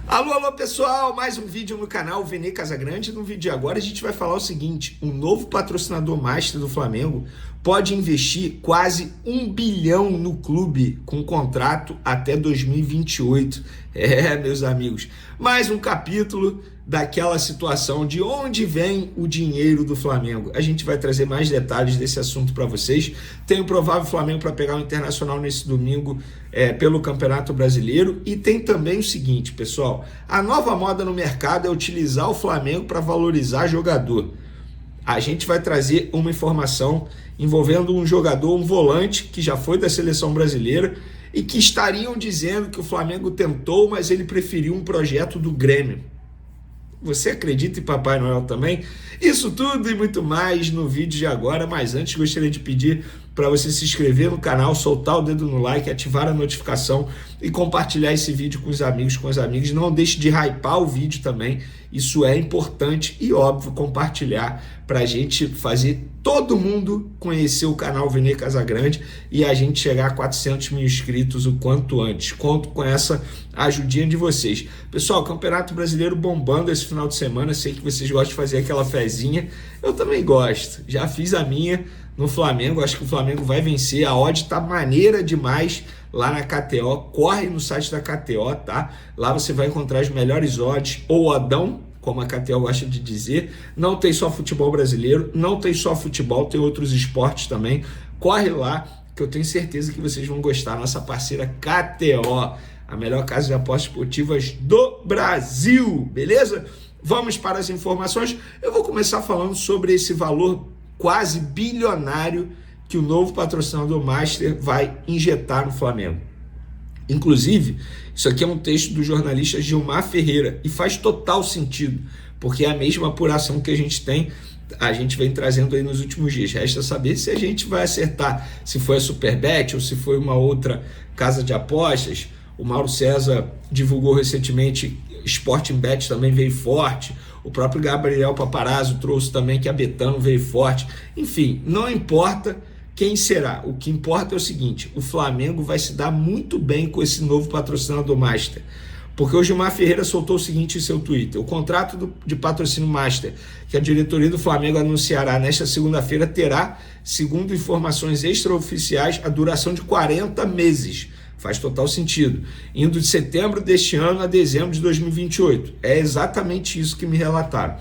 Alô, alô pessoal, mais um vídeo no canal Vene Casagrande. No vídeo de agora a gente vai falar o seguinte: um novo patrocinador master do Flamengo pode investir quase 1 bilhão no clube com contrato até 2028. Meus amigos, mais um capítulo daquela situação de onde vem o dinheiro do Flamengo. A gente vai trazer mais detalhes desse assunto para vocês. Tem o provável Flamengo para pegar o Internacional nesse domingo pelo Campeonato Brasileiro. E tem também o seguinte, pessoal: a nova moda no mercado é utilizar o Flamengo para valorizar jogador. A gente vai trazer uma informação envolvendo um jogador, um volante que já foi da seleção brasileira e que estariam dizendo que o Flamengo tentou, mas ele preferiu um projeto do Grêmio. Você acredita em Papai Noel também? Isso tudo e muito mais no vídeo de agora, mas antes gostaria de pedir para você se inscrever no canal, soltar o dedo no like, ativar a notificação e compartilhar esse vídeo com os amigos, com as amigas. Não deixe de hypar o vídeo também, isso é importante e óbvio, compartilhar para a gente fazer todo mundo conhecer o canal Vene Casagrande e a gente chegar a 400 mil inscritos o quanto antes. Conto com essa ajudinha de vocês. Pessoal, Campeonato Brasileiro bombando esse final de semana, sei que vocês gostam de fazer aquela fezinha, eu também gosto, já fiz a minha no Flamengo, acho que o Flamengo vai vencer, a odd tá maneira demais lá na KTO, corre no site da KTO, tá? Lá você vai encontrar as melhores odds, ou odão, como a KTO gosta de dizer. Não tem só futebol brasileiro, não tem só futebol, tem outros esportes também. Corre lá, que eu tenho certeza que vocês vão gostar. Nossa parceira KTO, a melhor casa de apostas esportivas do Brasil, beleza? Vamos para as informações. Eu vou começar falando sobre esse valor quase bilionário que o novo patrocinador master vai injetar no Flamengo. Inclusive, isso aqui é um texto do jornalista Gilmar Ferreira e faz total sentido, porque é a mesma apuração que a gente vem trazendo aí nos últimos dias. Resta saber se a gente vai acertar, se foi a Superbet ou se foi uma outra casa de apostas. O Mauro César divulgou recentemente, Sportingbet também veio forte, o próprio Gabriel Paparazzo trouxe também que a Betano veio forte. Enfim, não importa quem será, o que importa é o seguinte: o Flamengo vai se dar muito bem com esse novo patrocinador master, porque o Gilmar Ferreira soltou o seguinte em seu Twitter: o contrato de patrocínio master que a diretoria do Flamengo anunciará nesta segunda-feira terá, segundo informações extraoficiais, a duração de 40 meses. Faz total sentido. Indo de setembro deste ano a dezembro de 2028. É exatamente isso que me relataram.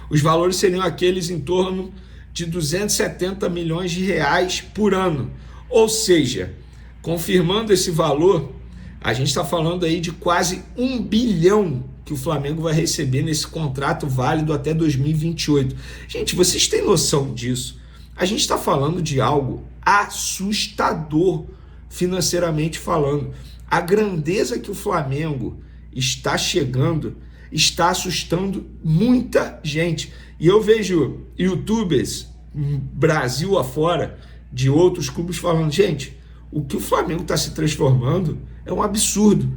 Os valores seriam aqueles em torno de 270 milhões de reais por ano. Ou seja, confirmando esse valor, a gente está falando aí de quase 1 bilhão que o Flamengo vai receber nesse contrato válido até 2028. Gente, vocês têm noção disso? A gente está falando de algo assustador financeiramente falando. A grandeza que o Flamengo está chegando está assustando muita gente. E eu vejo youtubers Brasil afora, de outros clubes, falando: gente, o que o Flamengo está se transformando é um absurdo.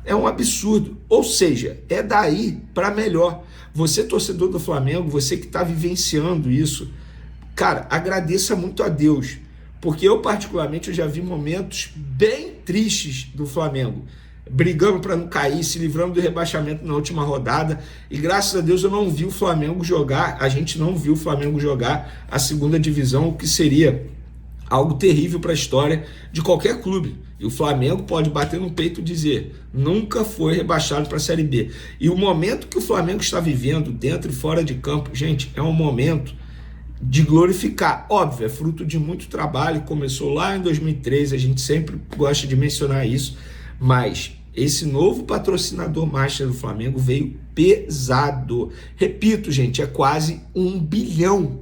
É um absurdo. Ou seja, é daí para melhor. Você, torcedor do Flamengo, você que está vivenciando isso, cara, agradeça muito a Deus. Porque eu, particularmente, eu já vi momentos bem tristes do Flamengo, brigando para não cair, se livrando do rebaixamento na última rodada, e graças a Deus eu não vi o Flamengo jogar, a gente não viu o Flamengo jogar a segunda divisão, o que seria algo terrível para a história de qualquer clube. E o Flamengo pode bater no peito e dizer: nunca foi rebaixado para a Série B. E o momento que o Flamengo está vivendo, dentro e fora de campo, gente, é um momento de glorificar. Óbvio, é fruto de muito trabalho, começou lá em 2013, a gente sempre gosta de mencionar isso, mas esse novo patrocinador master do Flamengo veio pesado. Repito, gente, é quase 1 bilhão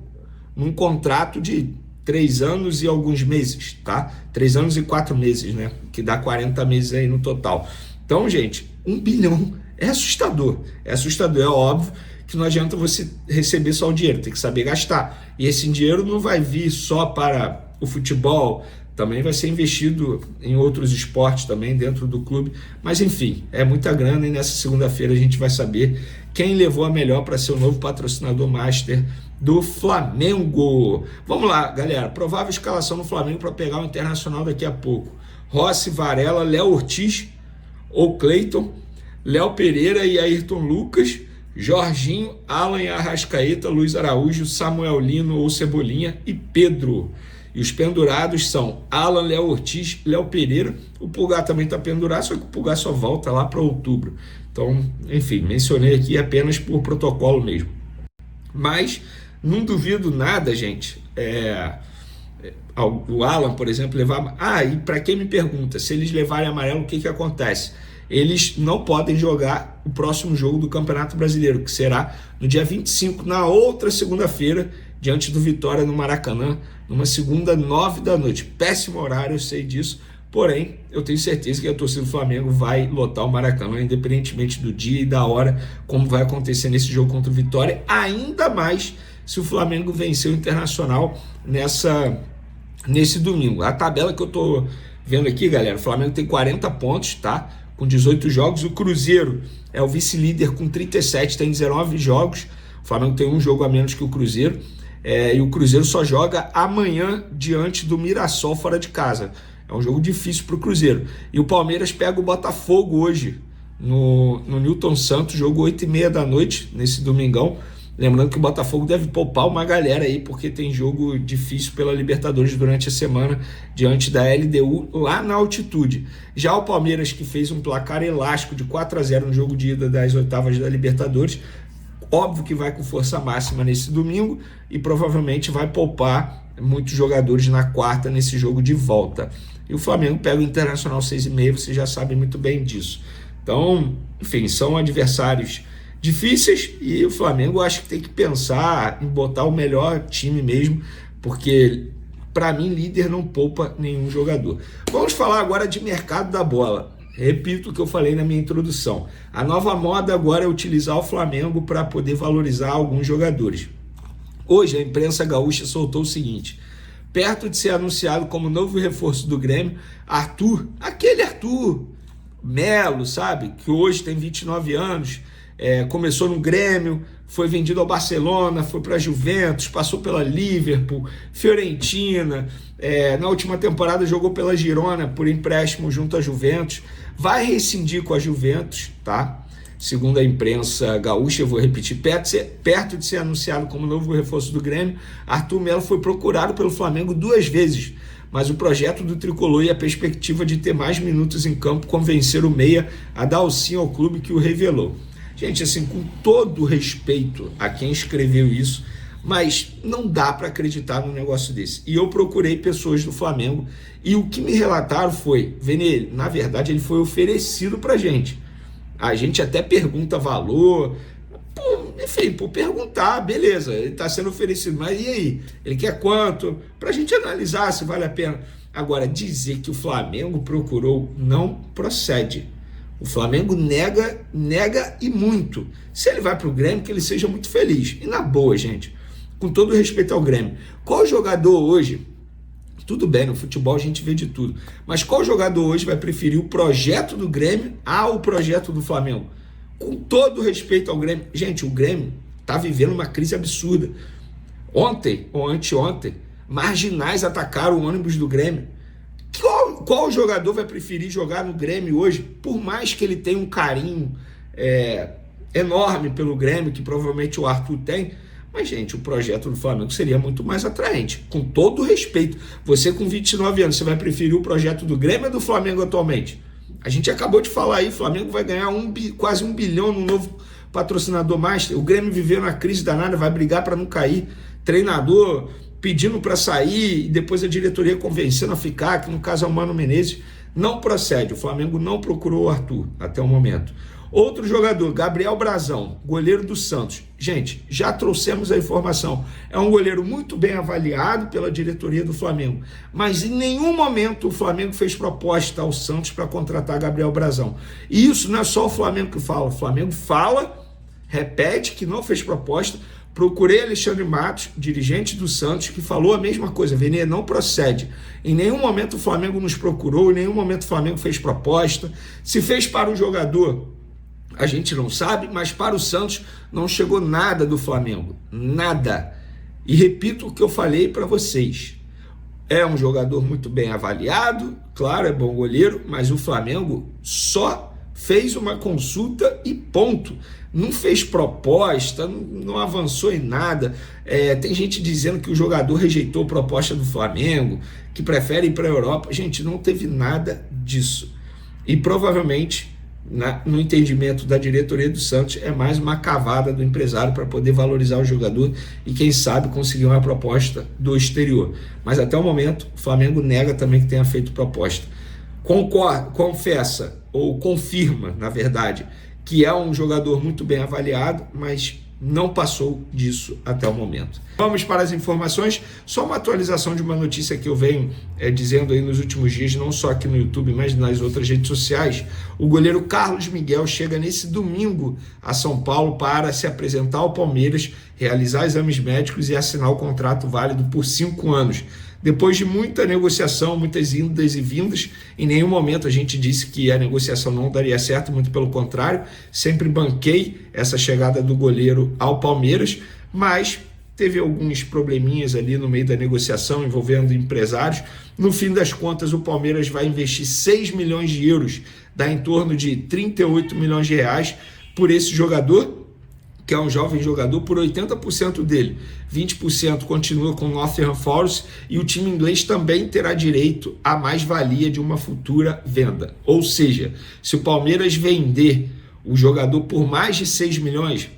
num contrato de 3 anos e alguns meses, tá? 3 anos e 4 meses, né? Que dá 40 meses aí no total. Então, gente, 1 bilhão é assustador. É assustador, é óbvio que não adianta você receber só o dinheiro, tem que saber gastar. E esse dinheiro não vai vir só para o futebol, também vai ser investido em outros esportes também dentro do clube. Mas enfim, é muita grana e nessa segunda-feira a gente vai saber quem levou a melhor para ser o novo patrocinador master do Flamengo. Vamos lá, galera. Provável escalação no Flamengo para pegar o Internacional daqui a pouco: Rossi, Varela, Léo Ortiz ou Cleiton, Léo Pereira e Ayrton Lucas, Jorginho, Alan e Arrascaeta, Luiz Araújo, Samuel Lino ou Cebolinha e Pedro. E os pendurados são Alan, Léo Ortiz, Léo Pereira. O Pulgar também está pendurado, só que o Pulgar só volta lá para outubro. Então, enfim, mencionei aqui apenas por protocolo mesmo. Mas não duvido nada, gente. O Alan, por exemplo, levar... e para quem me pergunta, se eles levarem amarelo, o que acontece? Eles não podem jogar o próximo jogo do Campeonato Brasileiro, que será no dia 25, na outra segunda-feira, diante do Vitória no Maracanã, numa segunda, 9 da noite. Péssimo horário, eu sei disso, porém, eu tenho certeza que a torcida do Flamengo vai lotar o Maracanã, independentemente do dia e da hora, como vai acontecer nesse jogo contra o Vitória, ainda mais se o Flamengo vencer o Internacional nesse domingo. A tabela que eu tô vendo aqui, galera, o Flamengo tem 40 pontos, tá? Com 18 jogos, o Cruzeiro é o vice-líder com 37, tem 19 jogos, o Flamengo tem um jogo a menos que o Cruzeiro, e o Cruzeiro só joga amanhã diante do Mirassol fora de casa. É um jogo difícil para o Cruzeiro. E o Palmeiras pega o Botafogo hoje no Newton Santos, jogo 8h30 da noite, nesse domingão. Lembrando que o Botafogo deve poupar uma galera aí, porque tem jogo difícil pela Libertadores durante a semana, diante da LDU, lá na altitude. Já o Palmeiras, que fez um placar elástico de 4-0 no jogo de ida das oitavas da Libertadores, óbvio que vai com força máxima nesse domingo e provavelmente vai poupar muitos jogadores na quarta, nesse jogo de volta. E o Flamengo pega o Internacional 6h30, vocês já sabem muito bem disso. Então, enfim, são adversários difíceis e o Flamengo acho que tem que pensar em botar o melhor time mesmo, porque para mim líder não poupa nenhum jogador. Vamos falar agora de mercado da bola. Repito o que eu falei na minha introdução. A nova moda agora é utilizar o Flamengo para poder valorizar alguns jogadores. Hoje a imprensa gaúcha soltou o seguinte: perto de ser anunciado como novo reforço do Grêmio, aquele Arthur Melo, sabe, que hoje tem 29 anos, começou no Grêmio, foi vendido ao Barcelona, foi para a Juventus, passou pela Liverpool, Fiorentina, na última temporada jogou pela Girona por empréstimo junto à Juventus, vai rescindir com a Juventus, tá? Segundo a imprensa gaúcha, eu vou repetir, perto de ser anunciado como novo reforço do Grêmio, Arthur Melo foi procurado pelo Flamengo 2 vezes, mas o projeto do Tricolor e a perspectiva de ter mais minutos em campo convenceram o meia a dar o sim ao clube que o revelou. Gente, assim, com todo respeito a quem escreveu isso, mas não dá para acreditar num negócio desse. E eu procurei pessoas do Flamengo e o que me relataram foi, Vene, na verdade ele foi oferecido pra gente. A gente até pergunta valor, enfim, por perguntar, beleza, ele está sendo oferecido, mas e aí? Ele quer quanto? Para a gente analisar se vale a pena. Agora, dizer que o Flamengo procurou não procede. O Flamengo nega e muito. Se ele vai para o Grêmio, que ele seja muito feliz. E na boa, gente, com todo respeito ao Grêmio, qual jogador hoje, tudo bem, no futebol a gente vê de tudo, mas qual jogador hoje vai preferir o projeto do Grêmio ao projeto do Flamengo? Com todo respeito ao Grêmio. Gente, o Grêmio está vivendo uma crise absurda. Ontem ou anteontem, marginais atacaram o ônibus do Grêmio. Qual jogador vai preferir jogar no Grêmio hoje, por mais que ele tenha um carinho enorme pelo Grêmio, que provavelmente o Arthur tem? Mas, gente, o projeto do Flamengo seria muito mais atraente. Com todo respeito, você com 29 anos, você vai preferir o projeto do Grêmio ou do Flamengo atualmente? A gente acabou de falar aí, o Flamengo vai ganhar quase 1 bilhão no novo patrocinador master. O Grêmio viveu uma crise danada, vai brigar para não cair. Treinador pedindo para sair e depois a diretoria convencendo a ficar, que no caso é o Mano Menezes. Não procede, o Flamengo não procurou o Arthur até o momento. Outro jogador, Gabriel Brazão, goleiro do Santos. Gente, já trouxemos a informação. É um goleiro muito bem avaliado pela diretoria do Flamengo. Mas em nenhum momento o Flamengo fez proposta ao Santos para contratar Gabriel Brazão. E isso não é só o Flamengo que fala. O Flamengo fala, repete que não fez proposta. Procurei Alexandre Matos, dirigente do Santos, que falou a mesma coisa. Vene, não procede. Em nenhum momento o Flamengo nos procurou, em nenhum momento o Flamengo fez proposta. Se fez para o jogador, a gente não sabe, mas para o Santos não chegou nada do Flamengo, nada. E repito o que eu falei para vocês, é um jogador muito bem avaliado, claro, é bom goleiro, mas o Flamengo só fez uma consulta e ponto. Não fez proposta, não avançou em nada. Tem gente dizendo que o jogador rejeitou a proposta do Flamengo, que prefere ir para a Europa. Gente, não teve nada disso. E provavelmente, no entendimento da diretoria do Santos, é mais uma cavada do empresário para poder valorizar o jogador e, quem sabe, conseguir uma proposta do exterior. Mas até o momento, o Flamengo nega também que tenha feito proposta. Confessa, ou confirma, na verdade, que é um jogador muito bem avaliado, mas não passou disso até o momento. Vamos para as informações. Só uma atualização de uma notícia que eu venho dizendo aí nos últimos dias, não só aqui no YouTube, mas nas outras redes sociais. O goleiro Carlos Miguel chega nesse domingo a São Paulo para se apresentar ao Palmeiras, realizar exames médicos e assinar o contrato válido por 5 anos. Depois de muita negociação, muitas indas e vindas, em nenhum momento a gente disse que a negociação não daria certo, muito pelo contrário, sempre banquei essa chegada do goleiro ao Palmeiras, mas teve alguns probleminhas ali no meio da negociação envolvendo empresários. No fim das contas, o Palmeiras vai investir 6 milhões de euros, dá em torno de 38 milhões de reais por esse jogador, que é um jovem jogador, por 80% dele. 20% continua com o Nottingham Forest e o time inglês também terá direito à mais-valia de uma futura venda. Ou seja, se o Palmeiras vender o jogador por mais de 6 milhões,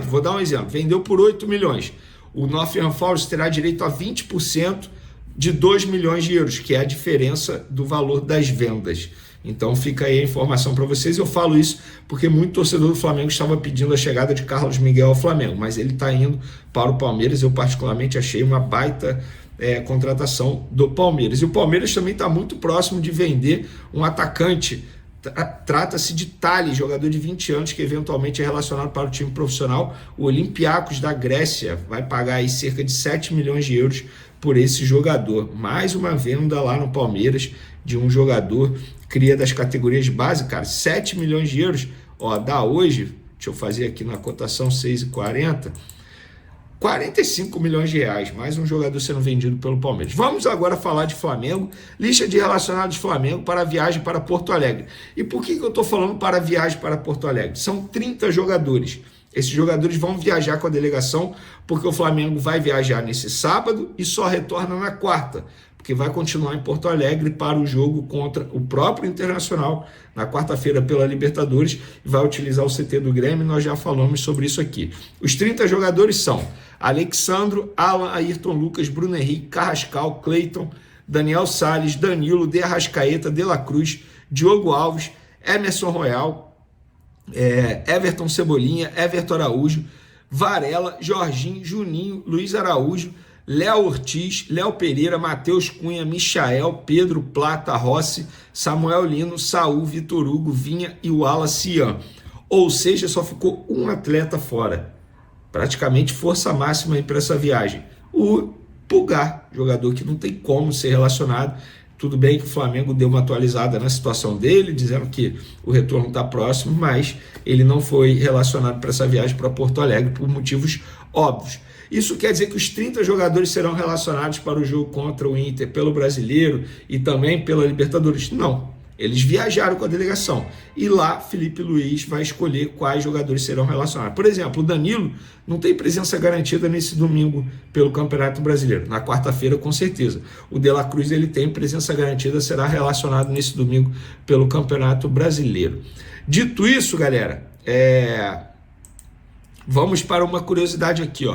vou dar um exemplo, vendeu por 8 milhões, o Nottingham Forest terá direito a 20% de 2 milhões de euros, que é a diferença do valor das vendas. Então fica aí a informação para vocês. Eu falo isso porque muito torcedor do Flamengo estava pedindo a chegada de Carlos Miguel ao Flamengo, mas ele está indo para o Palmeiras. Eu particularmente achei uma baita contratação do Palmeiras. E o Palmeiras também está muito próximo de vender um atacante. Trata-se de Thales, jogador de 20 anos que eventualmente é relacionado para o time profissional. O Olympiacos da Grécia vai pagar aí cerca de 7 milhões de euros por esse jogador. Mais uma venda lá no Palmeiras de um jogador cria das categorias base, cara, 7 milhões de euros, dá hoje, deixa eu fazer aqui na cotação 6,40, 45 milhões de reais, mais um jogador sendo vendido pelo Palmeiras. Vamos agora falar de Flamengo, lista de relacionados de Flamengo para a viagem para Porto Alegre. E por que eu estou falando para a viagem para Porto Alegre? São 30 jogadores. Esses jogadores vão viajar com a delegação, porque o Flamengo vai viajar nesse sábado e só retorna na quarta, porque vai continuar em Porto Alegre para o jogo contra o próprio Internacional na quarta-feira pela Libertadores e vai utilizar o CT do Grêmio. Nós já falamos sobre isso aqui. Os 30 jogadores são Alexandro, Alan, Ayrton Lucas, Bruno Henrique, Carrascal, Cleiton, Daniel Salles, Danilo, De Arrascaeta, De La Cruz, Diogo Alves, Emerson Royal, Everton Cebolinha, Everton Araújo, Varela, Jorginho, Juninho, Luiz Araújo, Léo Ortiz, Léo Pereira, Matheus Cunha, Michael, Pedro, Plata, Rossi, Samuel Lino, Saul, Vitor Hugo, Vinha e o Wallace Ian. Ou seja, só ficou um atleta fora. Praticamente força máxima aí para essa viagem. O Pulgar, jogador que não tem como ser relacionado. Tudo bem que o Flamengo deu uma atualizada na situação dele, dizendo que o retorno está próximo, mas ele não foi relacionado para essa viagem para Porto Alegre por motivos óbvios. Isso quer dizer que os 30 jogadores serão relacionados para o jogo contra o Inter pelo Brasileiro e também pela Libertadores? Não. Eles viajaram com a delegação. E lá, Felipe Luiz vai escolher quais jogadores serão relacionados. Por exemplo, o Danilo não tem presença garantida nesse domingo pelo Campeonato Brasileiro. Na quarta-feira, com certeza. O De La Cruz ele tem presença garantida, será relacionado nesse domingo pelo Campeonato Brasileiro. Dito isso, galera, vamos para uma curiosidade aqui,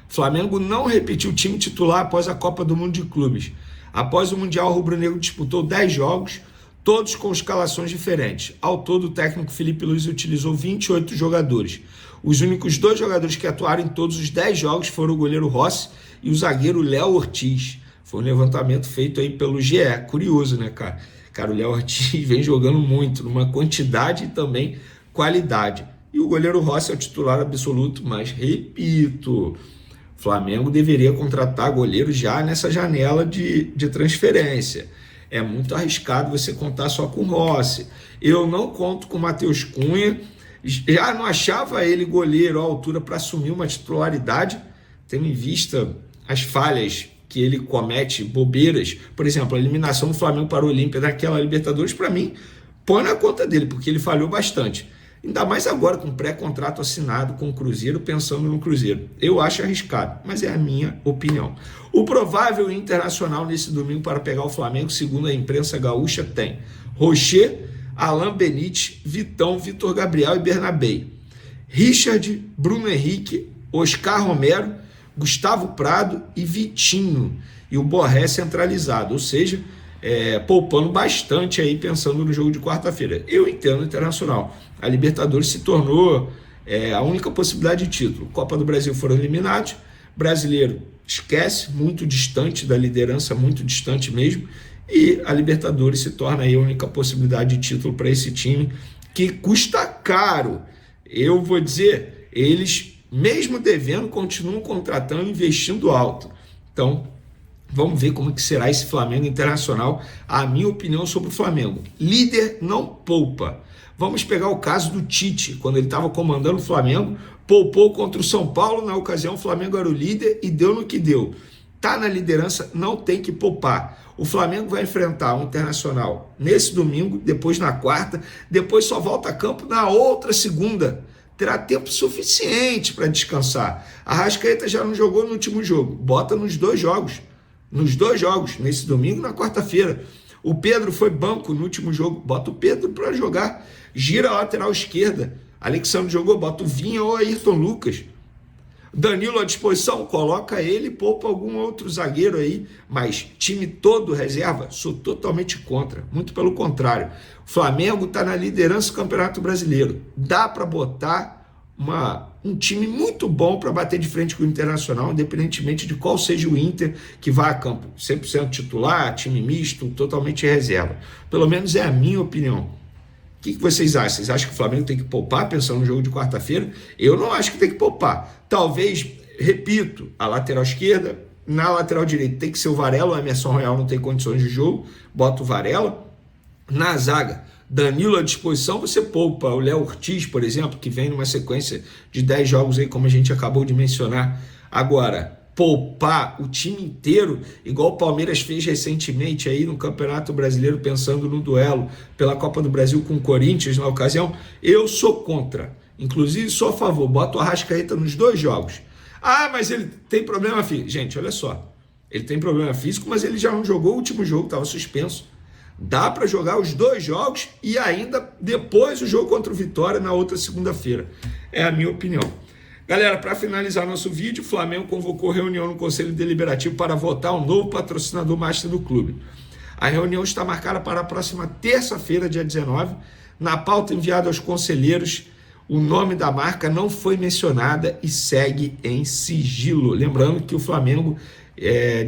Flamengo não repetiu o time titular após a Copa do Mundo de Clubes. Após o Mundial, o rubro-negro disputou 10 jogos, todos com escalações diferentes. Ao todo, o técnico Felipe Luiz utilizou 28 jogadores. Os únicos 2 jogadores que atuaram em todos os 10 jogos foram o goleiro Rossi e o zagueiro Léo Ortiz. Foi um levantamento feito aí pelo GE. Curioso, né, cara? Cara, o Léo Ortiz vem jogando muito, numa quantidade e também qualidade. E o goleiro Rossi é o titular absoluto, mas repito, Flamengo deveria contratar goleiro já nessa janela de transferência. É muito arriscado você contar só com o Rossi. Eu não conto com o Matheus Cunha. Já não achava ele goleiro à altura para assumir uma titularidade, tendo em vista as falhas que ele comete, bobeiras. Por exemplo, a eliminação do Flamengo para o Olímpia naquela Libertadores, para mim, põe na conta dele, porque ele falhou bastante. Ainda mais agora com pré-contrato assinado com o Cruzeiro, pensando no Cruzeiro. Eu acho arriscado, mas é a minha opinião. O provável Internacional nesse domingo para pegar o Flamengo, segundo a imprensa gaúcha, tem Rocher, Alain Benítez, Vitão, Vitor Gabriel e Bernabé. Richard, Bruno Henrique, Oscar Romero, Gustavo Prado e Vitinho. E o Borré centralizado, ou seja, poupando bastante aí, pensando no jogo de quarta-feira. Eu entendo o Internacional. A Libertadores se tornou a única possibilidade de título. Copa do Brasil foram eliminados. Brasileiro esquece, muito distante da liderança, muito distante mesmo. E a Libertadores se torna aí a única possibilidade de título para esse time, que custa caro. Eu vou dizer, eles, mesmo devendo, continuam contratando e investindo alto. Então, vamos ver como que será esse Flamengo Internacional. A minha opinião sobre o Flamengo: líder não poupa. Vamos pegar o caso do Tite, quando ele estava comandando o Flamengo, poupou contra o São Paulo, na ocasião o Flamengo era o líder e deu no que deu. Está na liderança, não tem que poupar. O Flamengo vai enfrentar o Internacional nesse domingo, depois na quarta, depois só volta a campo na outra segunda. Terá tempo suficiente para descansar. A Arrascaeta já não jogou no último jogo, bota nos dois jogos, nesse domingo e na quarta-feira. O Pedro foi banco no último jogo, bota o Pedro para jogar. Gira a lateral esquerda. Alexandre jogou, bota o Vinha ou Ayrton Lucas. Danilo à disposição, coloca ele e poupa algum outro zagueiro aí. Mas time todo reserva, sou totalmente contra. Muito pelo contrário. O Flamengo está na liderança do Campeonato Brasileiro. Dá para botar um time muito bom para bater de frente com o Internacional, independentemente de qual seja o Inter que vá a campo. 100% titular, time misto, totalmente reserva. Pelo menos é a minha opinião. O que vocês acham? Vocês acham que o Flamengo tem que poupar pensando no jogo de quarta-feira? Eu não acho que tem que poupar. Talvez, repito, a lateral esquerda, na lateral direita tem que ser o Varela, o Emerson Royal não tem condições de jogo, bota o Varela. Na zaga, Danilo à disposição, você poupa o Léo Ortiz, por exemplo, que vem numa sequência de 10 jogos aí, como a gente acabou de mencionar. Agora, poupar o time inteiro, igual o Palmeiras fez recentemente aí no Campeonato Brasileiro, pensando no duelo pela Copa do Brasil com o Corinthians na ocasião, eu sou contra. Inclusive, sou a favor, boto o Arrascaeta nos dois jogos. Ah, mas ele tem problema físico. Gente, olha só, ele tem problema físico, mas ele já não jogou o último jogo, estava suspenso. Dá para jogar os dois jogos e ainda depois o jogo contra o Vitória na outra segunda-feira. É a minha opinião. Galera, para finalizar nosso vídeo, o Flamengo convocou reunião no Conselho Deliberativo para votar um novo patrocinador master do clube. A reunião está marcada para a próxima terça-feira, dia 19. Na pauta enviada aos conselheiros, o nome da marca não foi mencionada e segue em sigilo. Lembrando que o Flamengo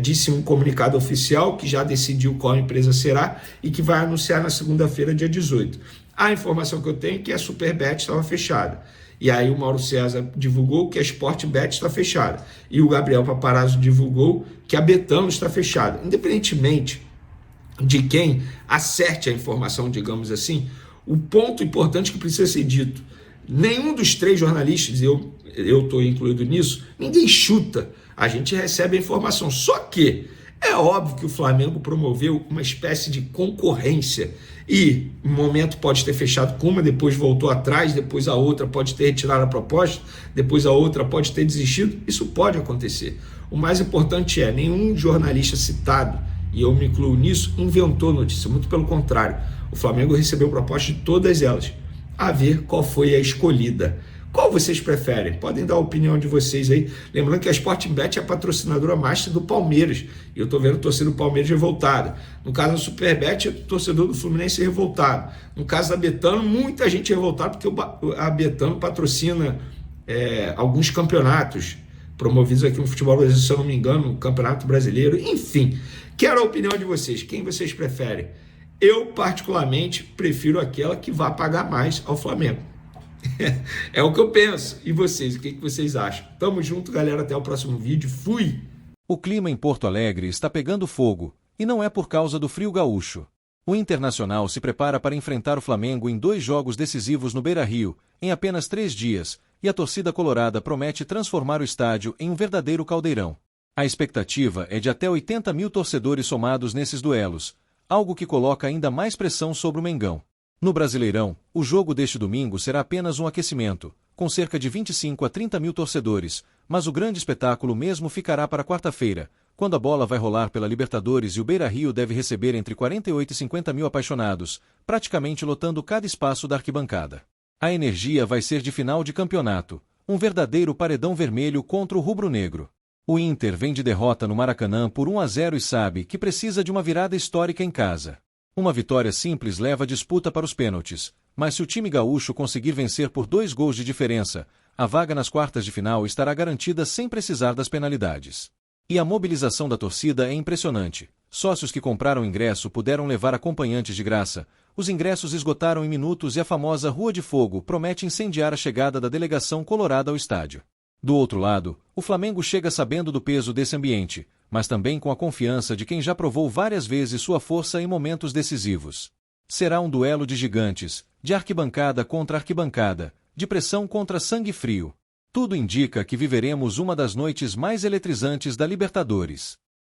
disse em um comunicado oficial que já decidiu qual empresa será e que vai anunciar na segunda-feira, dia 18. A informação que eu tenho é que a Superbet estava fechada. E aí o Mauro César divulgou que a Sportbet está fechada. E o Gabriel Paparazzo divulgou que a Betano está fechada. Independentemente de quem acerte a informação, digamos assim, o ponto importante que precisa ser dito: nenhum dos três jornalistas, eu estou incluído nisso, ninguém chuta. A gente recebe a informação. Só que é óbvio que o Flamengo promoveu uma espécie de concorrência e um momento pode ter fechado com uma, depois voltou atrás, depois a outra pode ter retirado a proposta, depois a outra pode ter desistido. Isso pode acontecer. O mais importante é, nenhum jornalista citado, e eu me incluo nisso, inventou notícia. Muito pelo contrário, o Flamengo recebeu proposta de todas elas, a ver qual foi a escolhida. Qual vocês preferem? Podem dar a opinião de vocês aí. Lembrando que a Sportbet é a patrocinadora master do Palmeiras. E eu estou vendo o torcedor do Palmeiras revoltado. No caso da Superbet, é o torcedor do Fluminense revoltado. No caso da Betano, muita gente revoltada porque a Betano patrocina alguns campeonatos promovidos aqui no futebol brasileiro, se eu não me engano, no Campeonato Brasileiro. Enfim, quero a opinião de vocês. Quem vocês preferem? Eu, particularmente, prefiro aquela que vai pagar mais ao Flamengo. É o que eu penso. E vocês, o que vocês acham? Tamo junto, galera. Até o próximo vídeo. Fui! O clima em Porto Alegre está pegando fogo, e não é por causa do frio gaúcho. O Internacional se prepara para enfrentar o Flamengo em 2 jogos decisivos no Beira-Rio, em apenas 3 dias, e a torcida colorada promete transformar o estádio em um verdadeiro caldeirão. A expectativa é de até 80 mil torcedores somados nesses duelos, algo que coloca ainda mais pressão sobre o Mengão. No Brasileirão, o jogo deste domingo será apenas um aquecimento, com cerca de 25 a 30 mil torcedores, mas o grande espetáculo mesmo ficará para quarta-feira, quando a bola vai rolar pela Libertadores e o Beira-Rio deve receber entre 48 e 50 mil apaixonados, praticamente lotando cada espaço da arquibancada. A energia vai ser de final de campeonato, um verdadeiro paredão vermelho contra o rubro-negro. O Inter vem de derrota no Maracanã por 1-0 e sabe que precisa de uma virada histórica em casa. Uma vitória simples leva a disputa para os pênaltis, mas se o time gaúcho conseguir vencer por 2 gols de diferença, a vaga nas quartas de final estará garantida sem precisar das penalidades. E a mobilização da torcida é impressionante. Sócios que compraram ingresso puderam levar acompanhantes de graça. Os ingressos esgotaram em minutos e a famosa Rua de Fogo promete incendiar a chegada da delegação colorada ao estádio. Do outro lado, o Flamengo chega sabendo do peso desse ambiente, mas também com a confiança de quem já provou várias vezes sua força em momentos decisivos. Será um duelo de gigantes, de arquibancada contra arquibancada, de pressão contra sangue frio. Tudo indica que viveremos uma das noites mais eletrizantes da Libertadores.